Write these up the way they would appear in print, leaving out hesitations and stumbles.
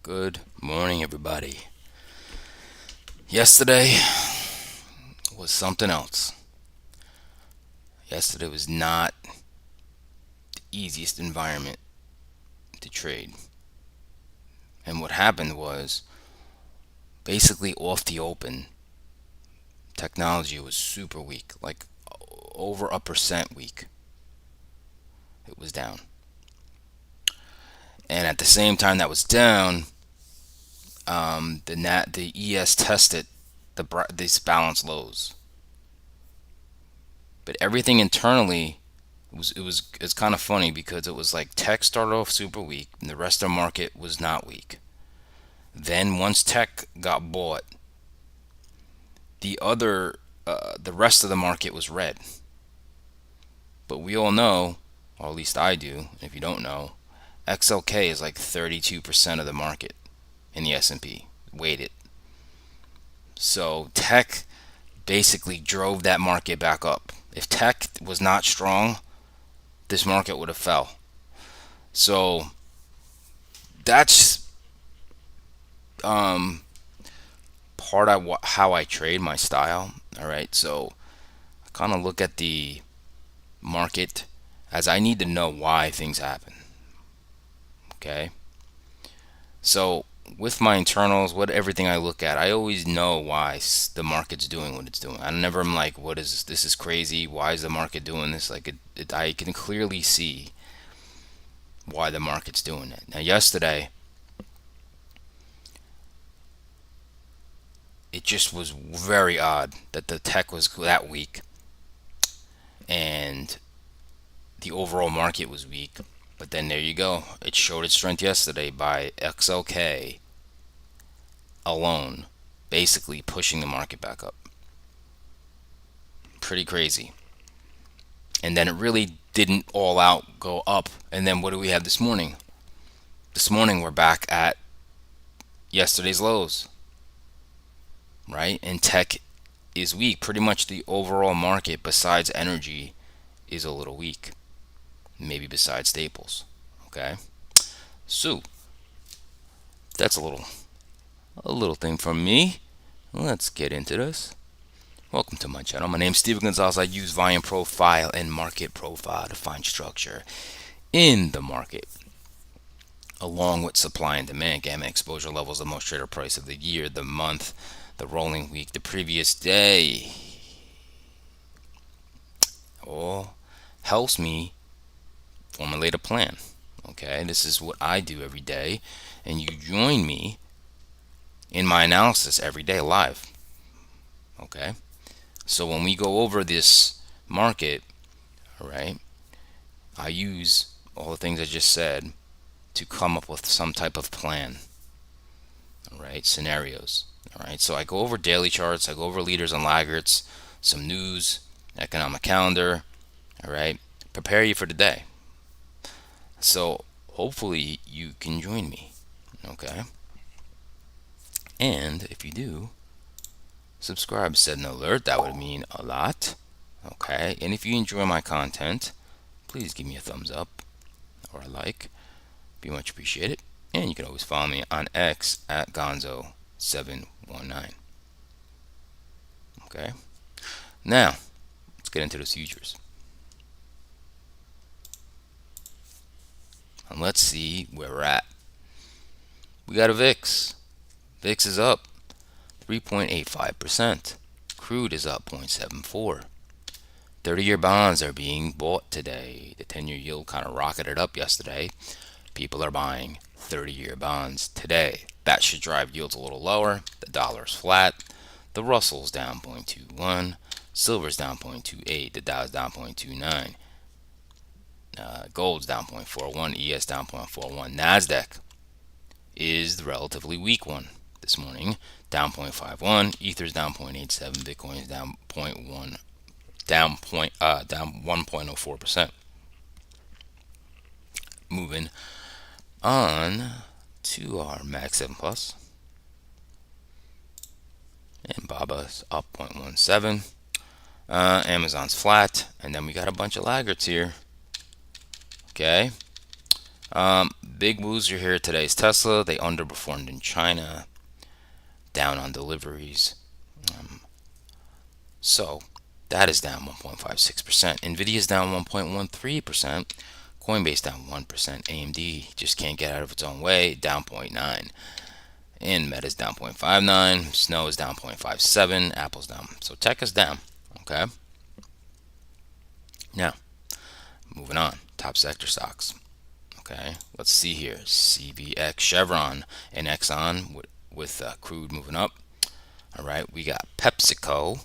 Good morning, everybody. Yesterday was something else. Yesterday was not the easiest environment to trade. And what happened was basically off the open, technology was super weak, like over a percent weak. It was down. And at the same time that was down, the ES tested these balance lows. But everything internally it's kind of funny because it was like tech started off super weak and the rest of the market was not weak. Then once tech got bought, the rest of the market was red. But we all know, or at least I do, if you don't know, XLK is like 32% of the market in the S&P weighted. So tech basically drove that market back up. If tech was not strong, this market would have fell. So that's um, part of how I trade my style. All right, so I kind of look at the market as I need to know why things happen. Okay, so with my internals, what everything I look at, I always know why the market's doing what it's doing. I never am like, what is this? This is crazy. Why is the market doing this? Like I can clearly see why the market's doing it. Now, yesterday, it just was very odd that the tech was that weak and the overall market was weak. But then there you go. It showed its strength yesterday by XLK alone, basically pushing the market back up. Pretty crazy. And then it really didn't all out go up. And then what do we have this morning? This morning we're back at yesterday's lows, right? And tech is weak. Pretty much the overall market, besides energy, is a little weak. Maybe besides staples. Okay? So, that's a little thing from me. Let's get into this. Welcome to my channel. My name's Steven Gonzalez. I use volume profile and market profile to find structure in the market, along with supply and demand, gamma exposure levels, the most traded price of the year, the month, the rolling week, the previous day. All helps me formulate a plan. Okay, this is what I do every day, and you join me in my analysis every day live. Okay, so when we go over this market, all right, I use all the things I just said to come up with some type of plan. All right, scenarios. All right, so I go over daily charts, I go over leaders and laggards, some news, economic calendar. All right, prepare you for the day. So hopefully you can join me. Okay, and if you do, subscribe, set an alert. That would mean a lot. Okay, and if you enjoy my content, please give me a thumbs up or a like. Be much appreciated. And you can always follow me on X at Gonzo719. Okay, now let's get into those futures. And let's see where we're at. We got a VIX. VIX is up 3.85%. Crude is up 0.74. 30-year bonds are being bought today. The 10-year yield kind of rocketed up yesterday. People are buying 30-year bonds today. That should drive yields a little lower. The dollar's flat. The Russell's down 0.21. Silver's down 0.28. The Dow's down 0.29. Gold's down 0.41. ES down 0.41. NASDAQ is the relatively weak one this morning, down 0.51. Ether's down 0.87. Bitcoin's down 0.1, down 1.04%. Moving on to our Mag 7 Plus, and Baba's up 0.17. Amazon's flat, and then we got a bunch of laggards here. Okay, Big loser here today is Tesla. They underperformed in China, down on deliveries. So that is down 1.56%. Nvidia is down 1.13%. Coinbase down 1%. AMD just can't get out of its own way, down 0.9. And Meta's down 0.59. Snow is down 0.57. Apple's down. So tech is down. Okay. Now, moving on. Top sector stocks. Okay. Let's see here. CVX, Chevron, and Exxon with crude moving up. All right. We got PepsiCo.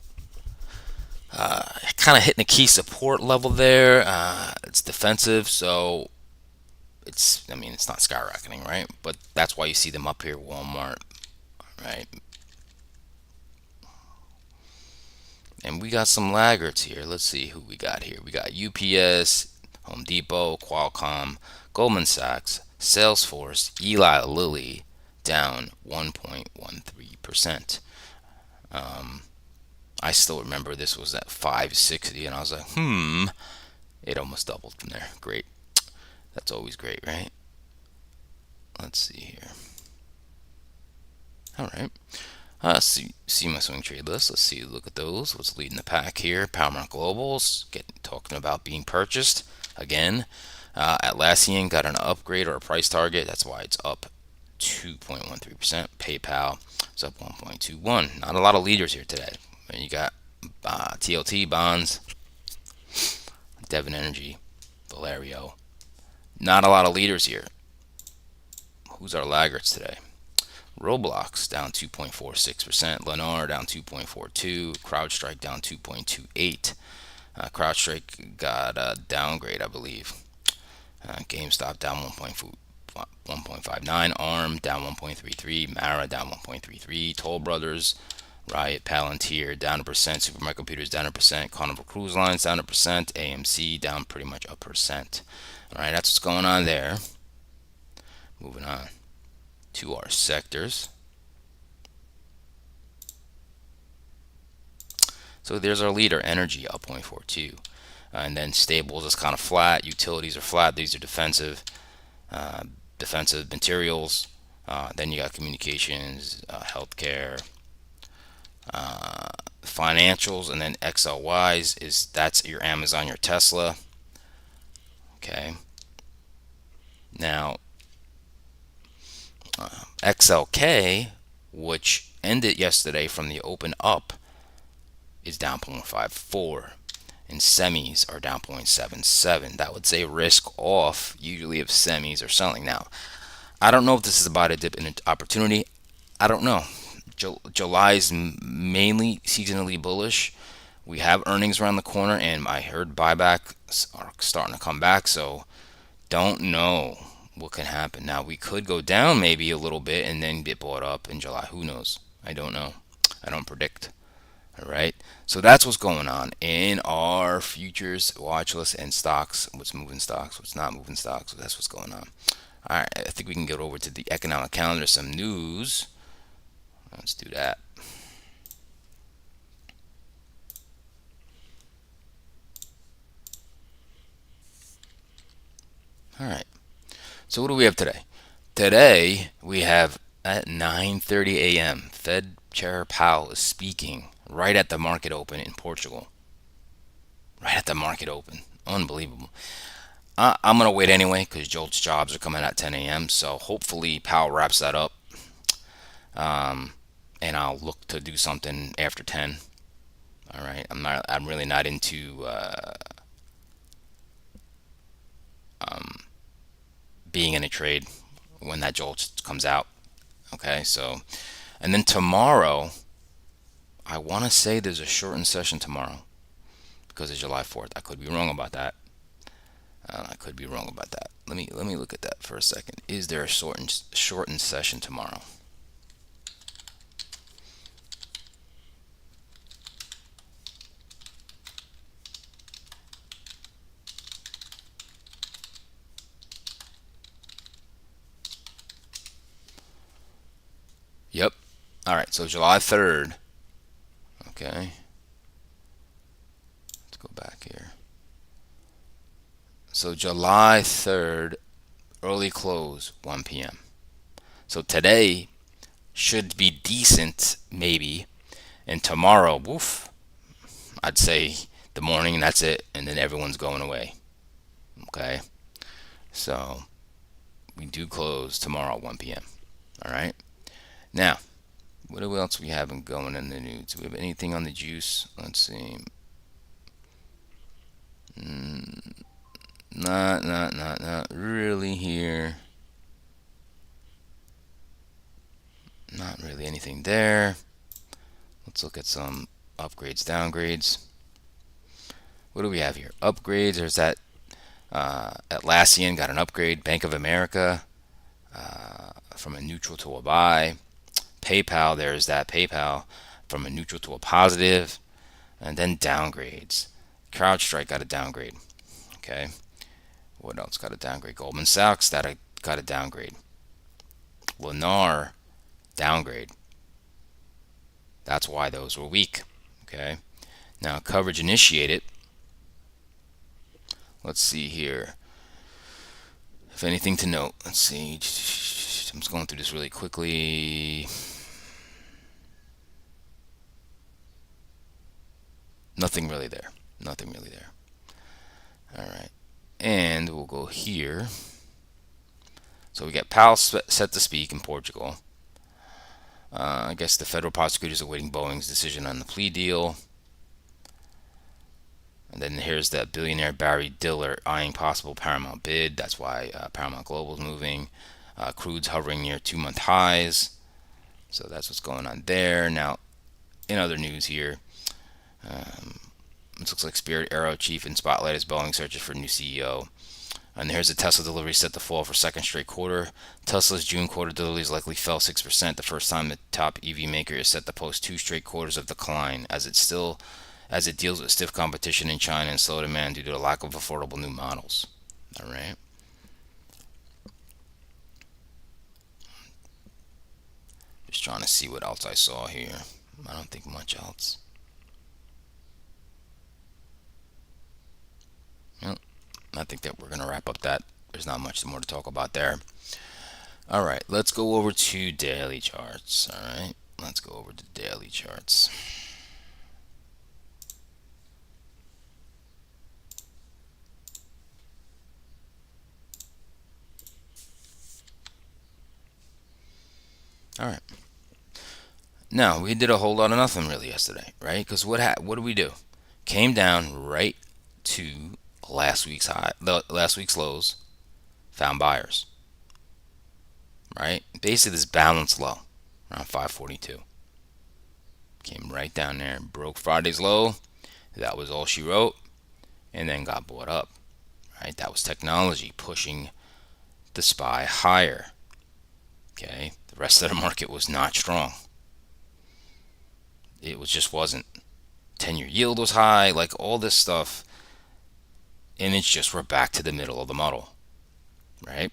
Kind of hitting a key support level there. It's defensive, so it's not skyrocketing, right? But that's why you see them up here. Walmart, right? And we got some laggards here. Let's see who we got here. We got UPS, Home Depot, Qualcomm, Goldman Sachs, Salesforce, Eli Lilly, down 1.13%. I still remember this was at 560, and I was like, it almost doubled from there. Great. That's always great, right? Let's see here. All right. See my swing trade list. Let's see. Look at those. What's leading the pack here? Paramount Global's talking about being purchased again. Atlassian got an upgrade or a price target. That's why it's up 2.13%. PayPal is up 1.21. Not a lot of leaders here today. And you got TLT bonds, Devon Energy, Valerio. Not a lot of leaders here. Who's our laggards today? Roblox down 2.46%, Lennar down 2.42%, CrowdStrike down 2.28%. CrowdStrike got a downgrade, I believe. GameStop down 1.59%, ARM down 1.33%, Mara down 1.33%, Toll Brothers, Riot, Palantir down 1%, Supermicrocomputers down 1%, Carnival Cruise Lines down 1%, AMC down pretty much 1%. All right, that's what's going on there. Moving on to our sectors. So there's our leader, energy up 0.42. And then stables is kind of flat. Utilities are flat. These are defensive. Defensive materials. Then you got communications, healthcare, financials, and then XLYs that's your Amazon, your Tesla. Okay. Now, XLK, which ended yesterday from the open up, is down 0.54, and semis are down 0.77. That would say risk off usually if semis are selling. Now, I don't know if this is about a dip in an opportunity. I don't know. July is mainly seasonally bullish. We have earnings around the corner, and I heard buybacks are starting to come back, so don't know what can happen. Now, we could go down maybe a little bit and then get bought up in July. Who knows? I don't know. I don't predict. All right. So that's what's going on in our futures watch list and stocks. What's moving stocks, what's not moving stocks. So that's what's going on. All right. I think we can get over to the economic calendar. Some news. Let's do that. All right. So what do we have today? Today we have at 9:30 a.m. Fed Chair Powell is speaking right at the market open in Portugal. Right at the market open. Unbelievable. I'm going to wait anyway because Jolt's jobs are coming at 10 a.m. So hopefully Powell wraps that up. And I'll look to do something after 10. All right. I'm really not into being in a trade when that Jolt comes out. Okay. So, and then tomorrow, I want to say there's a shortened session tomorrow because it's July 4th. I could be wrong about that. Let me look at that for a second. Is there a shortened session tomorrow? Yep. All right. So July 3rd. Okay. Let's go back here. So July 3rd, early close 1 p.m. So today should be decent, maybe, and tomorrow, woof, I'd say the morning, that's it, and then everyone's going away. Okay, so we do close tomorrow 1 p.m. All right. Now, what else we have going in the news? Do we have anything on the juice? Let's see. Not really here. Not really anything there. Let's look at some upgrades, downgrades. What do we have here? Upgrades. There's that Atlassian got an upgrade. Bank of America from a neutral to a buy. PayPal, there's that PayPal from a neutral to a positive. And then downgrades. CrowdStrike got a downgrade. Okay. What else got a downgrade? Goldman Sachs got a downgrade. Lennar downgrade. That's why those were weak. Okay. Now coverage initiated. Let's see here. If anything to note, let's see. I'm just going through this really quickly. Nothing really there. Nothing really there. All right. And we'll go here. So we got Powell set to speak in Portugal. I guess the federal prosecutors are awaiting Boeing's decision on the plea deal. And then here's that billionaire Barry Diller eyeing possible Paramount bid. That's why Paramount Global is moving. Crude's hovering near 2-month highs. So that's what's going on there. Now, in other news here, it looks like Spirit Aero chief in spotlight as Boeing searches for a new CEO. And here's the Tesla delivery set to fall for second straight quarter. Tesla's June quarter deliveries likely fell 6%, the first time the top EV maker is set to post 2 straight quarters of decline, as it deals with stiff competition in China and slow demand due to the lack of affordable new models. All right. Just trying to see what else I saw here. I don't think much else. Well, I think that we're going to wrap up that. There's not much more to talk about there. All right, let's go over to daily charts. All right, let's go over to daily charts. All right. Now, we did a whole lot of nothing really yesterday, right? Because what did we do? Came down right to last week's lows, found buyers, right? Basically, this balanced low around 542. Came right down there, broke Friday's low. That was all she wrote, and then got bought up, right? That was technology pushing the SPY higher. Okay, the rest of the market was not strong. It just wasn't. 10-year yield was high, like all this stuff, and it's just we're back to the middle of the model, right?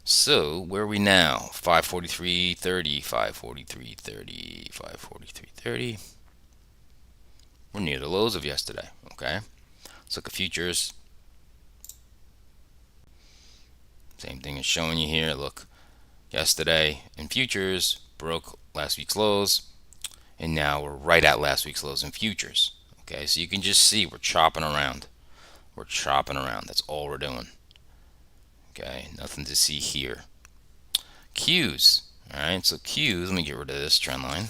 So where are we now? 543.30, 543.30, 543.30. We're near the lows of yesterday. Okay, let's look at futures. Same thing is showing you here. Look, yesterday in futures broke last week's lows, and now we're right at last week's lows in futures. Okay, so you can just see we're chopping around. We're chopping around. That's all we're doing. Okay, nothing to see here. Qs. All right, so Qs. Let me get rid of this trend line.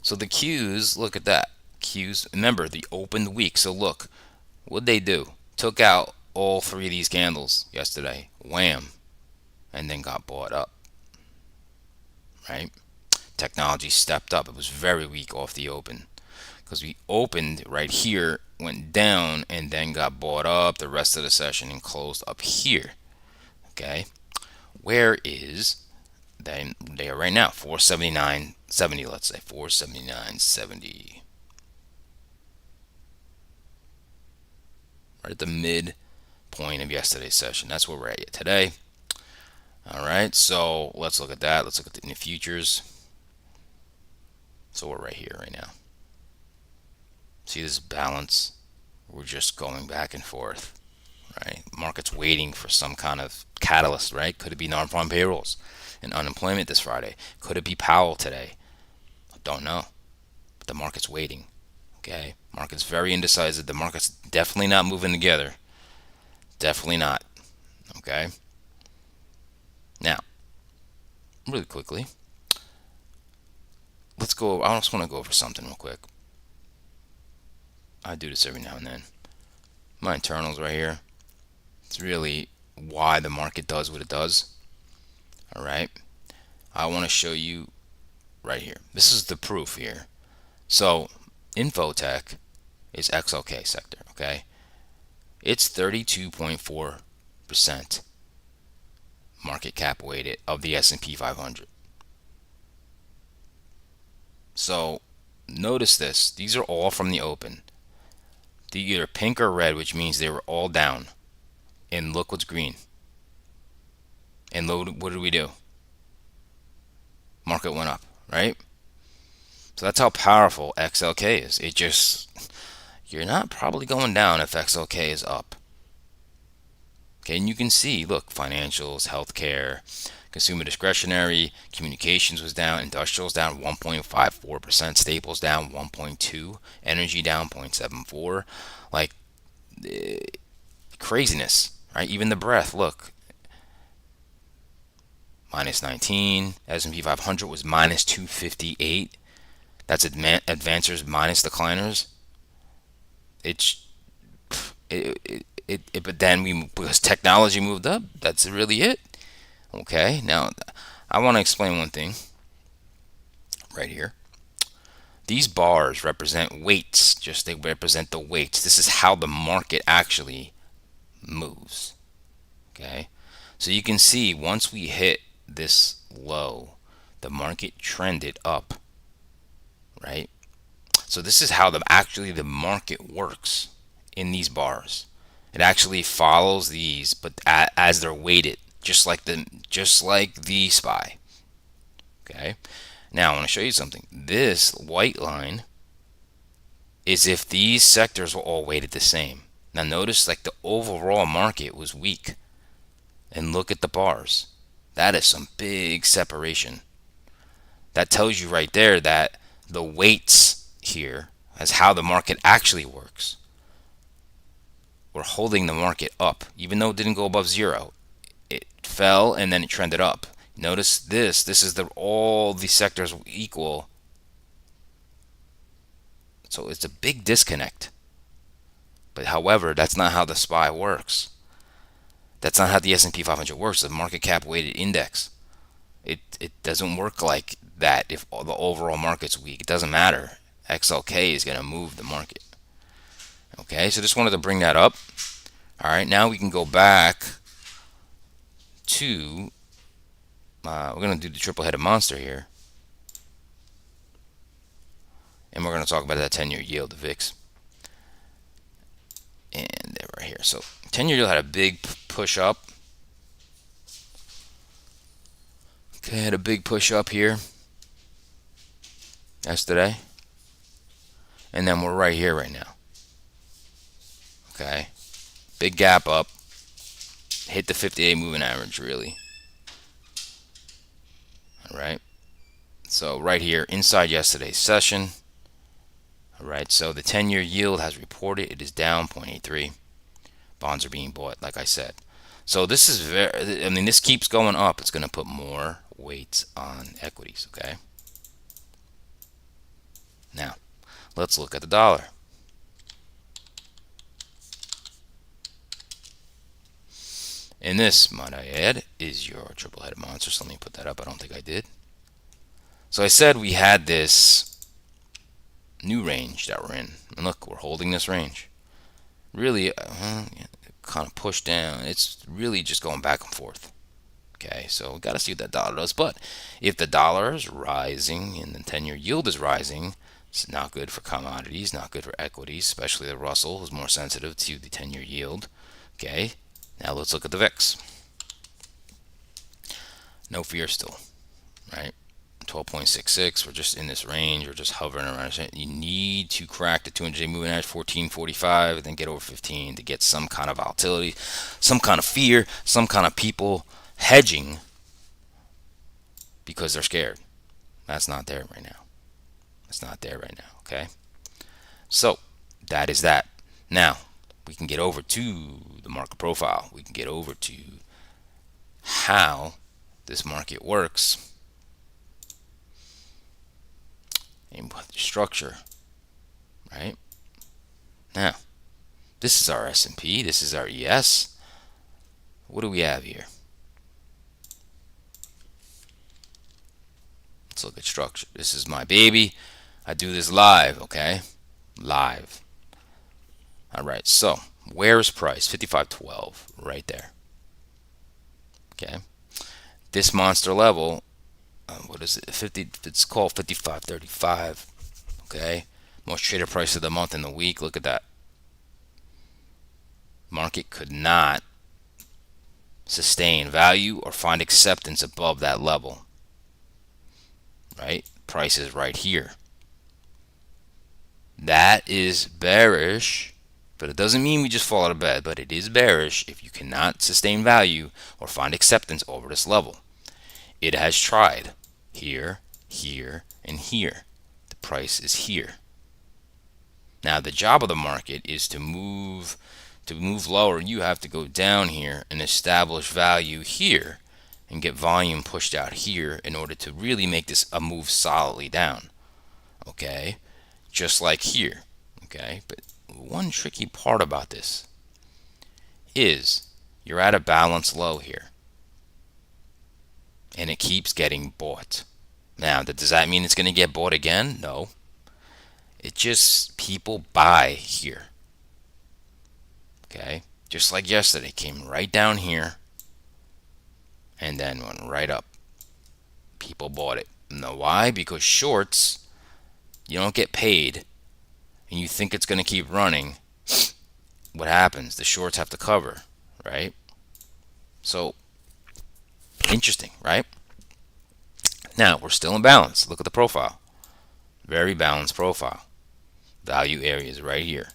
So the Qs, look at that. Qs. Remember the opened week. So look, what'd they do? Took out all 3 of these candles yesterday. Wham, and then got bought up. Right? Technology stepped up. It was very weak off the open because we opened right here, went down, and then got bought up the rest of the session and closed up here. Okay, where is then they are right now? 479.70. Let's say 479.70. Right at the midpoint of yesterday's session. That's where we're at today. All right, so let's look at that. Let's look at the new futures. So we're right here right now. See this balance? We're just going back and forth. right? Market's waiting for some kind of catalyst, right? Could it be non-farm payrolls and unemployment this Friday? Could it be Powell today? Don't know. But the market's waiting. Okay? Market's very indecisive. The market's definitely not moving together. Definitely not. Okay? Now, really quickly, let's go. I just want to go over something real quick. I do this every now and then. My internals right here. It's really why the market does what it does. All right. I want to show you right here. This is the proof here. So, Infotech is XOK sector. Okay. It's 32.4% market cap weighted of the S&P 500. So, notice this. These are all from the open. They're either pink or red, which means they were all down. And look what's green. And what did we do? Market went up, right? So that's how powerful XLK is. It just, you're not probably going down if XLK is up. Okay, and you can see, look, financials, healthcare, consumer discretionary, communications was down, industrials down 1.54%, staples down 1.2, energy down 0.74. Like, craziness, right? Even the breath, look, minus 19. S&P 500 was minus 258. That's advancers minus decliners. But then because technology moved up, that's really it. Okay, now I want to explain one thing right here. These bars represent weights, just they represent the weights. This is how the market actually moves. Okay, so you can see once we hit this low, the market trended up, right? So this is how the market works in these bars. It actually follows these, but as they're weighted, just like the SPY. Okay. Now I want to show you something. This white line is if these sectors were all weighted the same. Now notice like the overall market was weak. And look at the bars. That is some big separation. That tells you right there that the weights here as how the market actually works. We're holding the market up, even though it didn't go above zero. It fell and then it trended up. Notice this. This is all the sectors equal. So it's a big disconnect. But however, that's not how the SPY works. That's not how the S&P 500 works. The market cap weighted index. It doesn't work like that if the overall market's weak. It doesn't matter. XLK is going to move the market. Okay, so just wanted to bring that up. All right, now we can go back to, we're going to do the triple-headed monster here. And we're going to talk about that 10-year yield, the VIX. And they're right here. So 10-year yield had a big push up. Okay, had a big push up here yesterday. And then we're right here right now. Okay, big gap up. Hit the 50-day moving average, really. All right. So right here, inside yesterday's session. All right, so the 10-year yield has reported it is down 0.83. Bonds are being bought, like I said. So this is this keeps going up. It's going to put more weight on equities, okay? Now, let's look at the dollar. And this, might I add, is your triple-headed monster. So let me put that up. I don't think I did. So I said we had this new range that we're in. And look, we're holding this range. Really, kind of pushed down. It's really just going back and forth. Okay, so we got to see what that dollar does. But if the dollar is rising and the 10-year yield is rising, it's not good for commodities, not good for equities, especially the Russell, who's more sensitive to the 10-year yield. Okay, now let's look at the VIX. No fear still, right? 12.66. We're just in this range. We're just hovering around. You need to crack the 200-day moving average 14.45 and then get over 15 to get some kind of volatility, some kind of fear, some kind of people hedging because they're scared. That's not there right now. It's not there right now. Okay. So that is that. Now we can get over to the market profile. We can get over to how this market works and what the structure, right? Now, this is our S&P. This is our ES. What do we have here? Let's look at structure. This is my baby. I do this live, okay? Live. All right, so where is price? 55.12, right there. Okay. This monster level, what is it? 50. It's called 55.35. Okay. Most traded price of the month and the week. Look at that. Market could not sustain value or find acceptance above that level. Right? Price is right here. That is bearish, but it doesn't mean we just fall out of bed, but it is bearish if you cannot sustain value or find acceptance over this level. It has tried here, here, and here. The price is here. Now the job of the market is to move lower. You have to go down here and establish value here and get volume pushed out here in order to really make this a move solidly down. Okay, just like here. Okay, but one tricky part about this is you're at a balance low here and it keeps getting bought. Now, does that mean it's going to get bought again? No. It just, people buy here. Okay, just like yesterday, came right down here and then went right up. People bought it. Now why? Because shorts, you don't get paid and you think it's going to keep running. What happens? The shorts have to cover, right? So interesting, right? Now we're still in balance. Look at the profile. Very balanced profile. Value areas right here.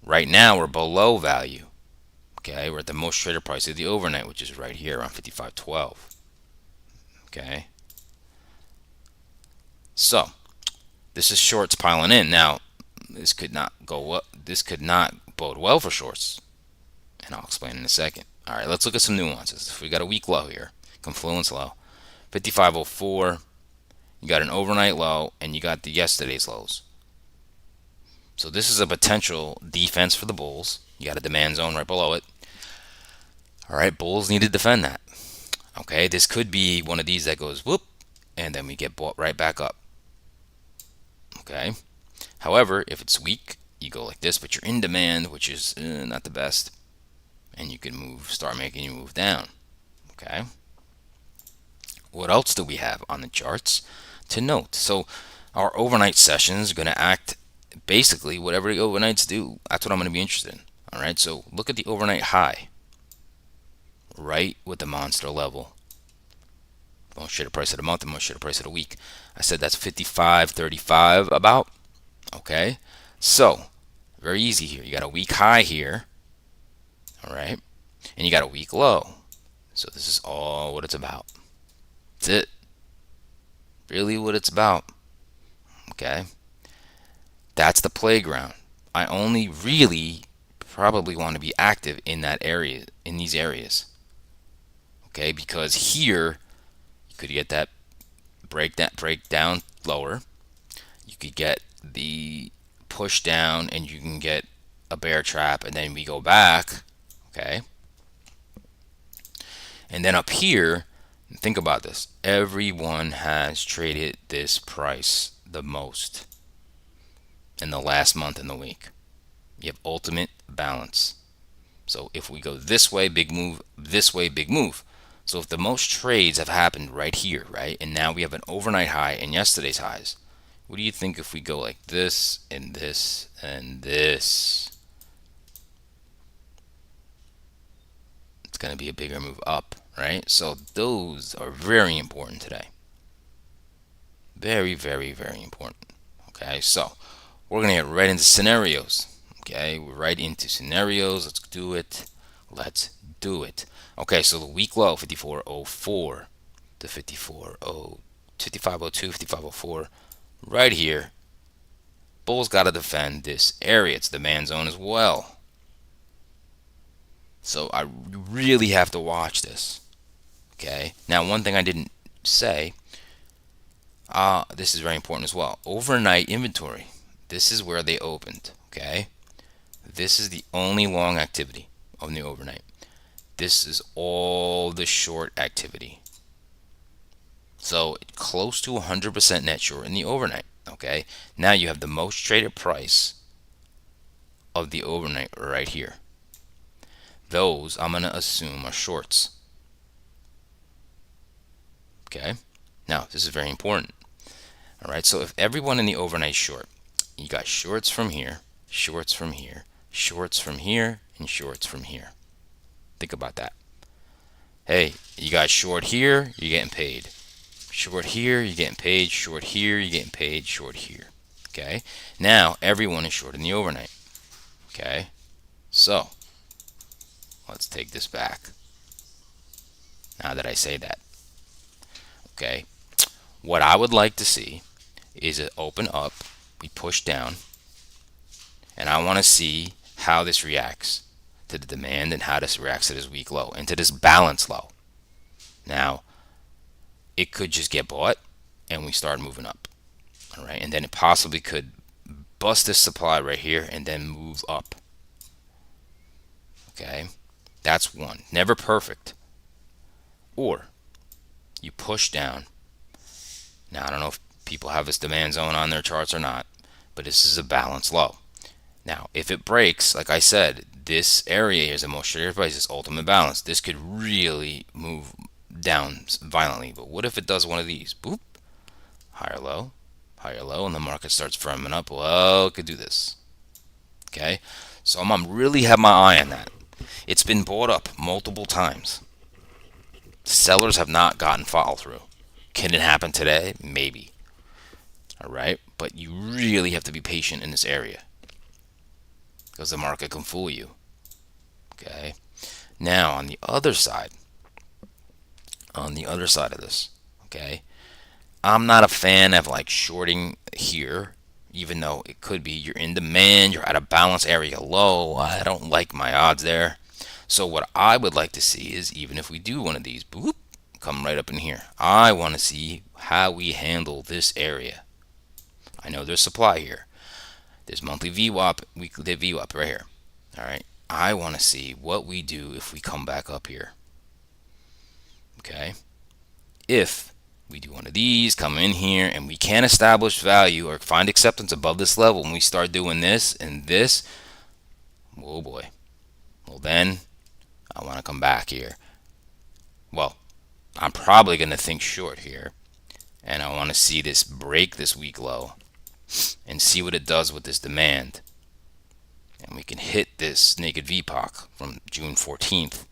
Right now we're below value. Okay, we're at the most traded price of the overnight, which is right here around 55.12. Okay. So this is shorts piling in. Now this could not go up. This could not bode well for shorts, and I'll explain in a second. All right, let's look at some nuances. If we got a weak low here, confluence low, 55.04. You got an overnight low, and you got the yesterday's lows. So this is a potential defense for the bulls. You got a demand zone right below it. All right, bulls need to defend that. Okay, this could be one of these that goes whoop, and then we get bought right back up. Okay. However, if it's weak, you go like this, but you're in demand, which is not the best, and you can start making you move down. Okay. What else do we have on the charts to note? So our overnight sessions are going to act basically whatever the overnights do. That's what I'm going to be interested in. All right. So look at the overnight high, right with the monster level. Most traded price of the month and most traded price of the week. I said that's 55.35 about. Okay. So very easy here. You got a weak high here. All right. And you got a weak low. So this is all what it's about. That's it. Really what it's about. Okay. That's the playground. I only really probably want to be active in that area, in these areas. Okay, because here you could get that breakdown lower. You could get the push down and you can get a bear trap and then we go back. Okay. And then up here, think about this. Everyone has traded this price the most in the last month and the week. You have ultimate balance. So if we go this way, big move, this way, big move. So if the most trades have happened right here, right, and now we have an overnight high and yesterday's highs, what do you think if we go like this and this and this? It's going to be a bigger move up, right? So those are very important today. Very, very, very important. Okay, so we're gonna get right into scenarios. Okay, we're right into scenarios. Let's do it. Let's do it. Okay, so the week low 54.04 to 55.02, 55.04, right here. Bulls got to defend this area. It's the demand zone as well. So I really have to watch this. Okay. Now, one thing I didn't say, this is very important as well. Overnight inventory. This is where they opened. Okay. This is the only long activity of the overnight. This is all the short activity. So close to 100% net short in the overnight. Okay. Now you have the most traded price of the overnight right here. Those I'm going to assume are shorts. Okay. Now this is very important. All right. So if everyone in the overnight short, you got shorts from here, shorts from here, shorts from here, and shorts from here. Think about that. Hey, you got short here, you're getting paid. Short here, you're getting paid. Short here, you're getting paid. Short here. Okay. Now everyone is short in the overnight. Okay. So let's take this back. Now that I say that. Okay. What I would like to see is it open up, we push down, and I want to see how this reacts to the demand and how this reacts to this weak low and to this balance low. Now, it could just get bought and we start moving up. All right. And then it possibly could bust this supply right here and then move up. Okay. That's one. Never perfect. Or you push down. Now, I don't know if people have this demand zone on their charts or not, but this is a balance low. Now, if it breaks, like I said, this area here is the most traded price, this ultimate balance. This could really move down violently. But what if it does one of these? Boop. Higher low, and the market starts firming up. Well, it could do this. Okay? So I'm really have my eye on that. It's been bought up multiple times. Sellers have not gotten follow through. Can it happen today? Maybe. All right? But you really have to be patient in this area because the market can fool you. Okay? Now, on the other side of this, okay, I'm not a fan of like shorting here, even though it could be you're in demand, you're at a balance area low. I don't like my odds there. So what I would like to see is even if we do one of these, boop, come right up in here. I want to see how we handle this area. I know there's supply here. There's monthly VWAP, weekly VWAP right here. All right. I want to see what we do if we come back up here. Okay. If we do one of these, come in here, and we can't establish value or find acceptance above this level, and we start doing this and this, oh boy. Well, then I want to come back here. Well, I'm probably going to think short here, and I want to see this break this week low and see what it does with this demand. And we can hit this naked VPOC from June 14th.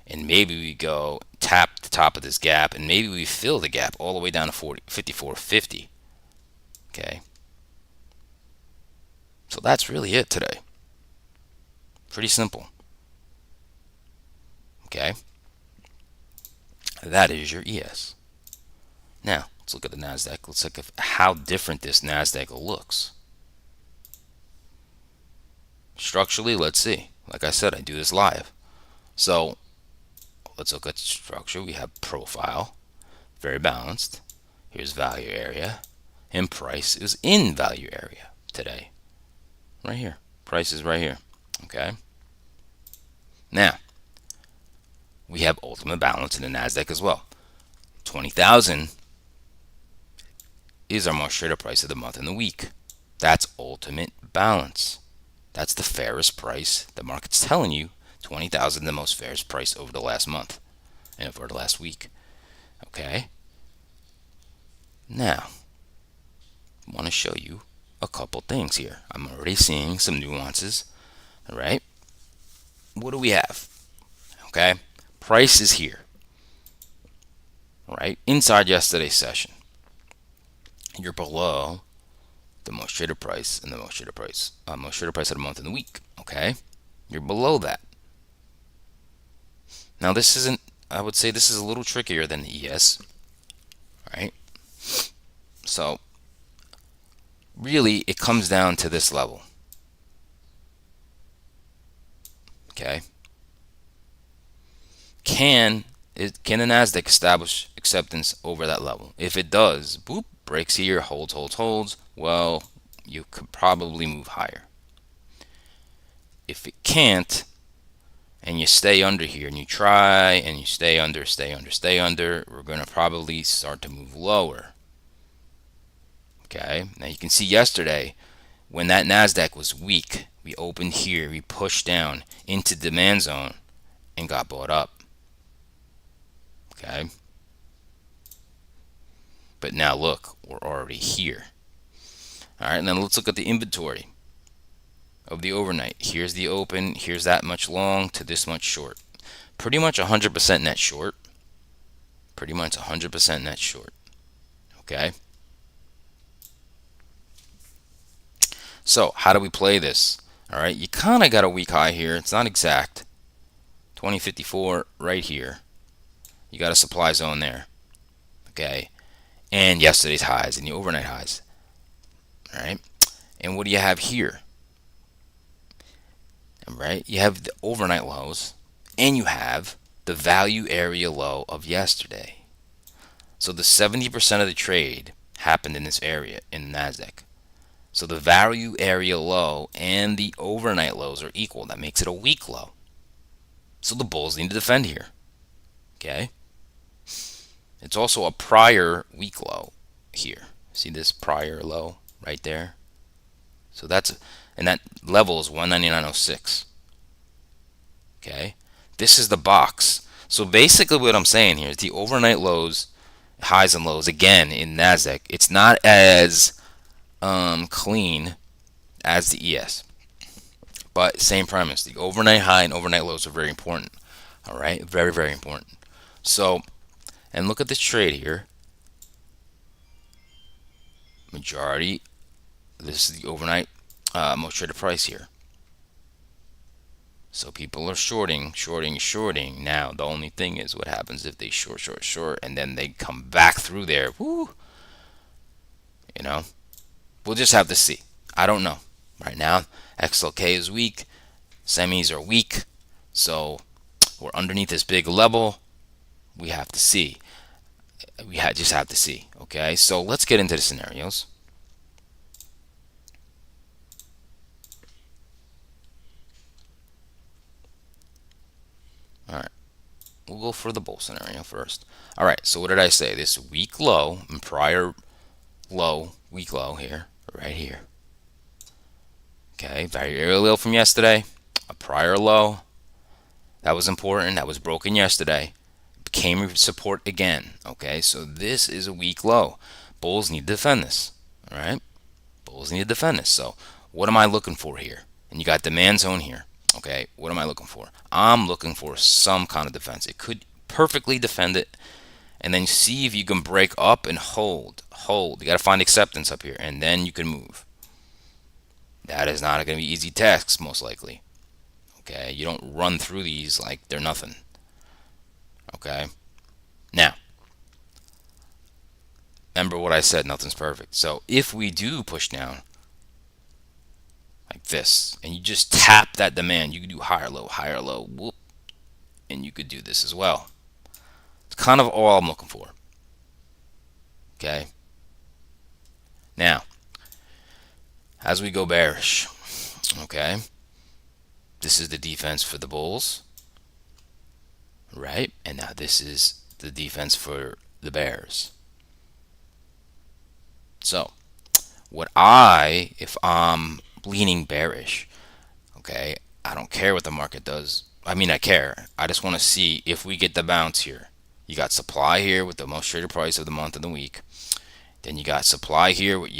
And maybe we go tap the top of this gap, and maybe we fill the gap all the way down to 54.50. Okay. So that's really it today. Pretty simple. Okay. That is your ES. Now, let's look at the NASDAQ. Let's look at how different this NASDAQ looks. Structurally, let's see. Like I said, I do this live. So let's look at structure. We have profile, very balanced. Here's value area, and price is in value area today. Right here. Price is right here. Okay. Now, we have ultimate balance in the NASDAQ as well. 20,000 is our most traded price of the month and the week. That's ultimate balance. That's the fairest price. The market's telling you 20,000 the most fairest price over the last month and over the last week. Okay. Now, I want to show you a couple things here. I'm already seeing some nuances. All right. What do we have? Okay. Price is here. All right. Inside yesterday's session. You're below the most traded price and the most traded price of the month and the week. Okay, you're below that. Now this isn't. I would say this is a little trickier than the ES, right? So really, it comes down to this level. Okay, can the Nasdaq establish acceptance over that level? If it does, boop, breaks here, holds. Well, you could probably move higher. If it can't, and you stay under here, and you try, and you stay under, we're going to probably start to move lower. Okay, now you can see yesterday when that Nasdaq was weak, we opened here, we pushed down into demand zone and got bought up. Okay, but now look, we're already here. All right, now let's look at the inventory of the overnight. Here's the open, here's that much long to this much short. Pretty much 100% net short. Pretty much 100% net short. Okay, so how do we play this? All right, you kind of got a weak high here. It's not exact. 2054 right here. You got a supply zone there. Okay, and yesterday's highs and the overnight highs. All right, and what do you have here? All right, you have the overnight lows, and you have the value area low of yesterday. So the 70% of the trade happened in this area in the Nasdaq. So the value area low and the overnight lows are equal. That makes it a weak low. So the bulls need to defend here. Okay. It's also a prior weak low here. See this prior low right there? So and that level is 199.06. Okay. This is the box. So basically what I'm saying here is the overnight lows, highs and lows again in Nasdaq, it's not as clean as the ES. But same premise. The overnight high and overnight lows are very important. All right, very important. So, and look at this trade here. Majority. This is the overnight most traded price here. So people are shorting. Now the only thing is what happens if they short, and then they come back through there. Woo. You know, we'll just have to see. I don't know. Right now, XLK is weak. Semis are weak. So we're underneath this big level. We have to see. Just have to see. Okay, so let's get into the scenarios. All right, we'll go for the bull scenario first. All right, so what did I say? This weak low and prior low, weak low here, right here. Okay, very early low from yesterday, a prior low. That was important. That was broken yesterday. Became support again. Okay, so this is a weak low. Bulls need to defend this. All right, bulls need to defend this. So what am I looking for here? And you got demand zone here. Okay, what am I looking for? I'm looking for some kind of defense. It could perfectly defend it, and then see if you can break up and hold. You got to find acceptance up here, and then you can move. That is not going to be easy tasks, most likely. Okay, you don't run through these like they're nothing. Okay, now remember what I said, nothing's perfect. So if we do push down like this, and you just tap that demand, you can do higher low, whoop, and you could do this as well. It's kind of all I'm looking for. Okay, now as we go bearish, okay, this is the defense for the bulls, right? And now this is the defense for the bears. So if I'm leaning bearish, okay, I don't care what the market does. I mean, I care. I just want to see if we get the bounce here. You got supply here with the most traded price of the month and the week. Then you got supply here with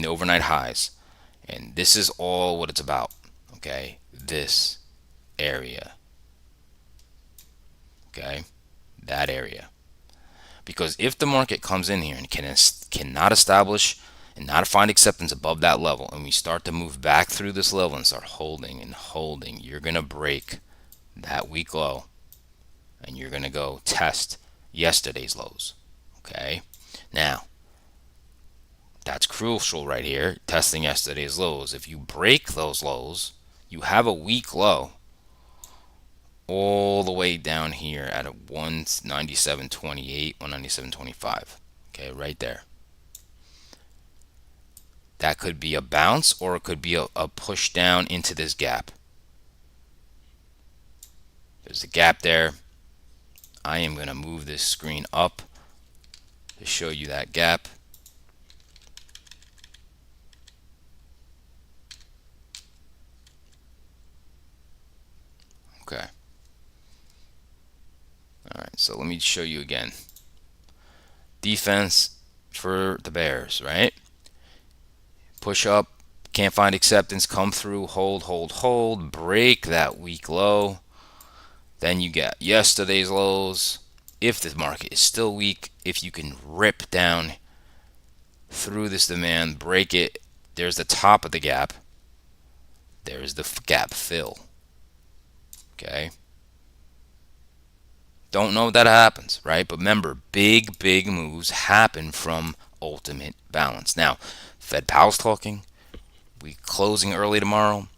overnight highs. And this is all what it's about. Okay, this area. Okay, that area. Because if the market comes in here and cannot establish and not find acceptance above that level, and we start to move back through this level and start holding and holding, you're going to break that week low and you're going to go test yesterday's lows. Okay, now that's crucial right here, testing yesterday's lows. If you break those lows, you have a weak low all the way down here at a 197.28, 197.25. Okay, right there. That could be a bounce, or it could be a push down into this gap. There's a gap there. I am going to move this screen up to show you that gap. Okay. All right, so let me show you again. Defense for the bears, right? Push up, can't find acceptance, come through, hold, hold, hold, break that weak low. Then you get yesterday's lows. If the market is still weak, if you can rip down through this demand, break it, there's the top of the gap. There's the gap fill. Okay. Don't know if that happens, right? But remember, big moves happen from ultimate balance. Now, Fed Powell's talking. We closing early tomorrow.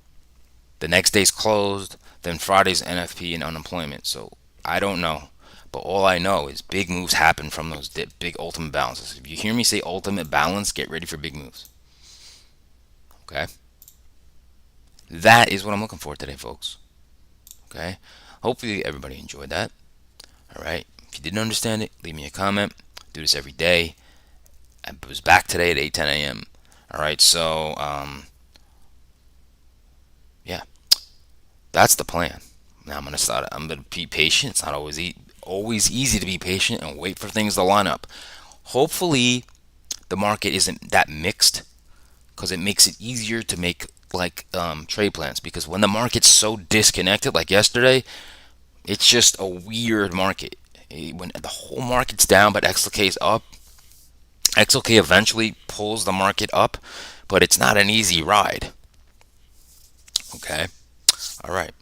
The next day's closed. Then Friday's NFP and unemployment. So I don't know. But all I know is big moves happen from those big ultimate balances. If you hear me say ultimate balance, get ready for big moves. Okay? That is what I'm looking for today, folks. Okay? Hopefully everybody enjoyed that. All right. If you didn't understand it, leave me a comment. Do this every day. I was back today at 8:10 a.m. All right. So, yeah, that's the plan. Now I'm gonna be patient. It's not always easy to be patient and wait for things to line up. Hopefully, the market isn't that mixed, because it makes it easier to make trade plans. Because when the market's so disconnected, like yesterday, it's just a weird market. When the whole market's down but XLK is up, XLK eventually pulls the market up, but it's not an easy ride. Okay? All right.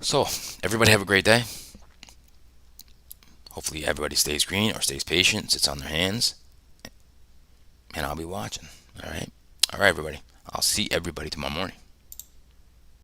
So, everybody have a great day. Hopefully everybody stays green or stays patient, sits on their hands, and I'll be watching. All right? All right, everybody. I'll see everybody tomorrow morning.